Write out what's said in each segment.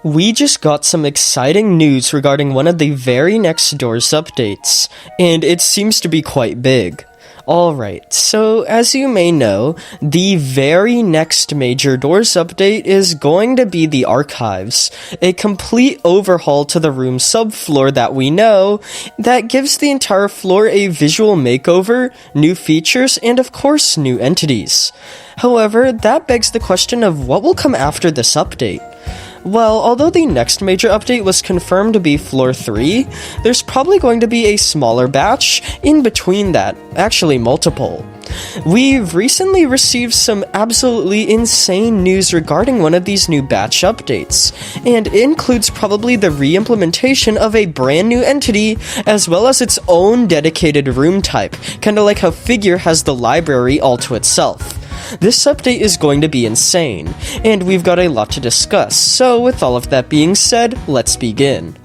We just got some exciting news regarding one of the very next Doors updates, and it seems to be quite big. Alright, so as you may know, the very next major Doors update is going to be the Archives, a complete overhaul to the room subfloor that we know, that gives the entire floor a visual makeover, new features, and of course new entities. However, that begs the question of what will come after this update. Well, although the next major update was confirmed to be Floor 3, there's probably going to be a smaller batch in between that, actually multiple. We've recently received some absolutely insane news regarding one of these new batch updates, and it includes probably the re-implementation of a brand new entity, as well as its own dedicated room type, kinda like how Figure has the library all to itself. This update is going to be insane, and we've got a lot to discuss, so with all of that being said, let's begin.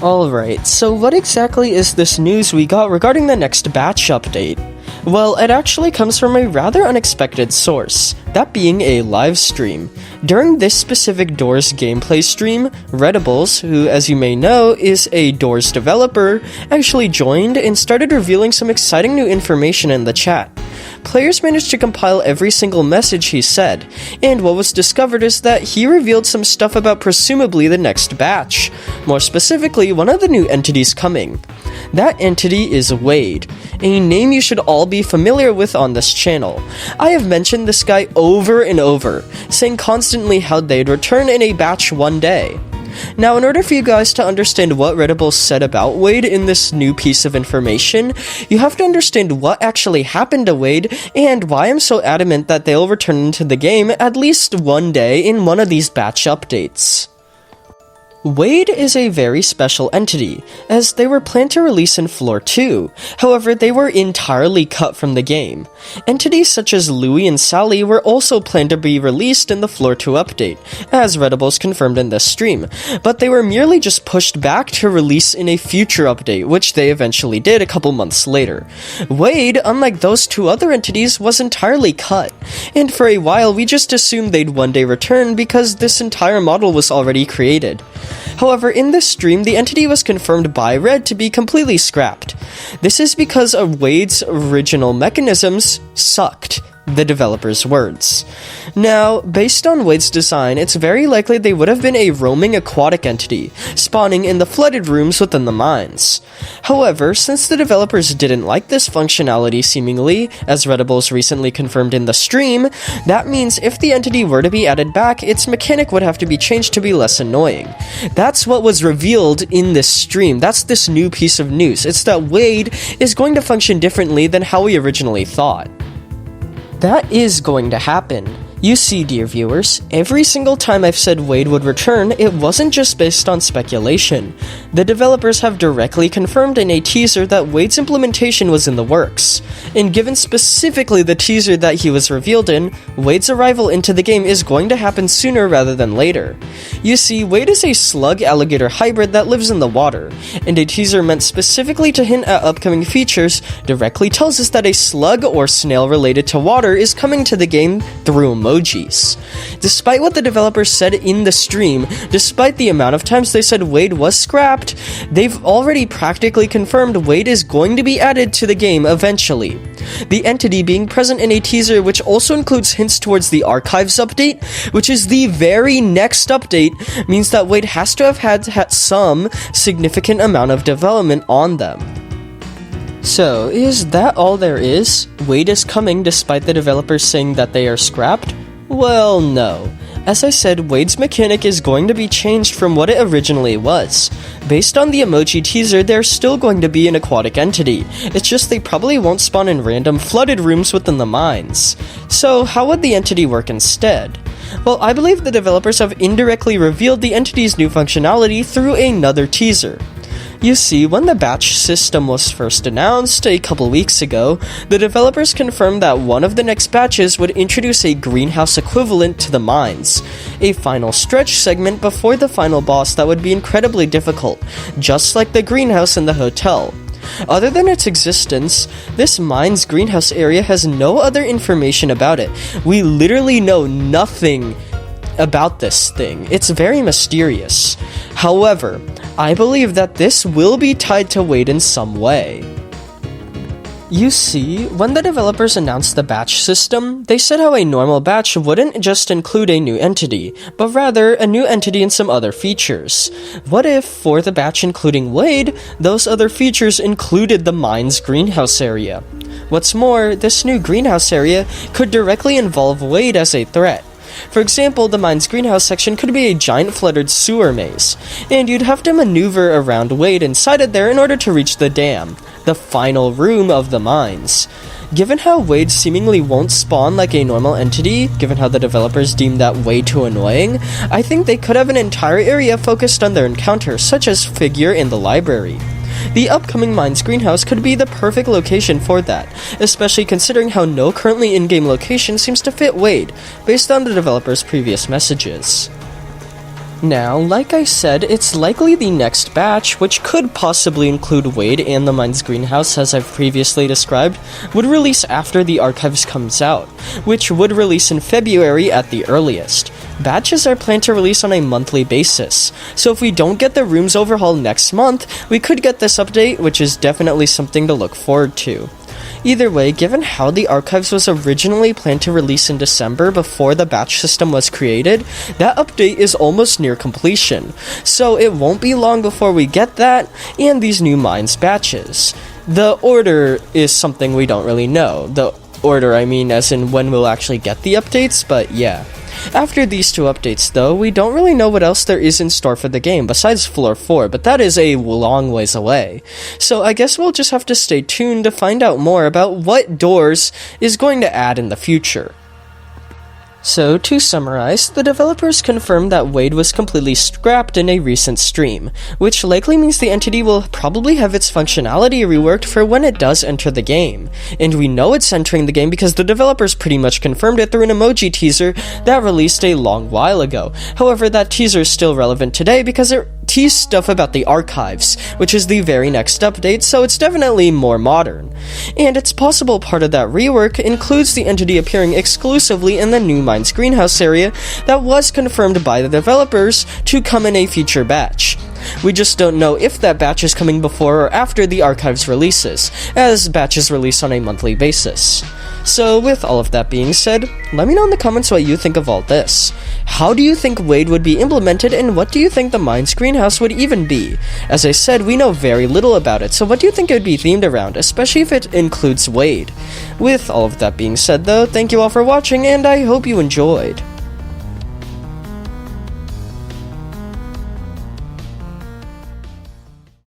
Alright, so what exactly is this news we got regarding the next batch update? Well, it actually comes from a rather unexpected source, that being a live stream. During this specific Doors gameplay stream, Redibles, who as you may know is a Doors developer, actually joined and started revealing some exciting new information in the chat. Players managed to compile every single message he said, and what was discovered is that he revealed some stuff about presumably the next batch. More specifically, one of the new entities coming. That entity is Wade, a name you should all be familiar with on this channel. I have mentioned this guy over and over, saying constantly how they'd return in a batch one day. Now, in order for you guys to understand what Redibles said about Wade in this new piece of information, you have to understand what actually happened to Wade and why I'm so adamant that they'll return into the game at least one day in one of these batch updates. Wade is a very special entity, as they were planned to release in Floor 2, however they were entirely cut from the game. Entities such as Louie and Sally were also planned to be released in the Floor 2 update, as Redibles confirmed in this stream, but they were merely just pushed back to release in a future update, which they eventually did a couple months later. Wade, unlike those two other entities, was entirely cut, and for a while we just assumed they'd one day return because this entire model was already created. However, in this stream, the entity was confirmed by Red to be completely scrapped. This is because of Wade's original mechanisms sucked, the developer's words. Now, based on Wade's design, it's very likely they would have been a roaming aquatic entity, spawning in the flooded rooms within the mines. However, since the developers didn't like this functionality seemingly, as Redibles recently confirmed in the stream, that means if the entity were to be added back, its mechanic would have to be changed to be less annoying. That's what was revealed in this stream. That's this new piece of news. It's that Wade is going to function differently than how we originally thought. That is going to happen. You see, dear viewers, every single time I've said Wade would return, it wasn't just based on speculation. The developers have directly confirmed in a teaser that Wade's implementation was in the works. And given specifically the teaser that he was revealed in, Wade's arrival into the game is going to happen sooner rather than later. You see, Wade is a slug-alligator hybrid that lives in the water, and a teaser meant specifically to hint at upcoming features directly tells us that a slug or snail related to water is coming to the game through emojis. Despite what the developers said in the stream, despite the amount of times they said Wade was scrapped, they've already practically confirmed Wade is going to be added to the game eventually. The entity being present in a teaser which also includes hints towards the Archives update, which is the very next update, means that Wade has to have had some significant amount of development on them. So, is that all there is? Wade is coming despite the developers saying that they are scrapped? Well, no. As I said, Wade's mechanic is going to be changed from what it originally was. Based on the emoji teaser, they're still going to be an aquatic entity. It's just they probably won't spawn in random flooded rooms within the mines. So, how would the entity work instead? Well, I believe the developers have indirectly revealed the entity's new functionality through another teaser. You see, when the batch system was first announced a couple weeks ago, the developers confirmed that one of the next batches would introduce a greenhouse equivalent to the mines, a final stretch segment before the final boss that would be incredibly difficult, just like the greenhouse in the hotel. Other than its existence, this mine's greenhouse area has no other information about it. We literally know nothing about this thing. It's very mysterious. However, I believe that this will be tied to Wade in some way. You see, when the developers announced the batch system, they said how a normal batch wouldn't just include a new entity, but rather a new entity and some other features. What if, for the batch including Wade, those other features included the mine's greenhouse area? What's more, this new greenhouse area could directly involve Wade as a threat. For example, the mine's greenhouse section could be a giant flooded sewer maze, and you'd have to maneuver around Wade inside it there in order to reach the dam, the final room of the mines. Given how Wade seemingly won't spawn like a normal entity, given how the developers deemed that way too annoying, I think they could have an entire area focused on their encounter, such as figure in the library. The upcoming mine's greenhouse could be the perfect location for that, especially considering how no currently in-game location seems to fit Wade, based on the developer's previous messages. Now, like I said, it's likely the next batch, which could possibly include Wade and the mine's greenhouse as I've previously described, would release after the archives comes out, which would release in February at the earliest. Batches are planned to release on a monthly basis, so if we don't get the rooms overhaul next month, we could get this update, which is definitely something to look forward to. Either way, given how the archives was originally planned to release in December before the batch system was created, that update is almost near completion, so it won't be long before we get that and these new mines batches. The order is something we don't really know. The order, I mean, as in when we'll actually get the updates, but yeah. After these two updates, though, we don't really know what else there is in store for the game besides Floor 4, but that is a long ways away. So I guess we'll just have to stay tuned to find out more about what Doors is going to add in the future. So, to summarize, the developers confirmed that Wade was completely scrapped in a recent stream, which likely means the entity will probably have its functionality reworked for when it does enter the game. And we know it's entering the game because the developers pretty much confirmed it through an emoji teaser that released a long while ago. However, that teaser is still relevant today because it teased stuff about the archives, which is the very next update, so it's definitely more modern. And it's possible part of that rework includes the entity appearing exclusively in the new mine's greenhouse area that was confirmed by the developers to come in a future batch. We just don't know if that batch is coming before or after the archives releases, as batches release on a monthly basis. So with all of that being said, let me know in the comments what you think of all this. How do you think Wade would be implemented, and what do you think the mine's greenhouse would even be? As I said, we know very little about it, so what do you think it would be themed around, especially if it includes Wade? With all of that being said though, thank you all for watching, and I hope you enjoyed.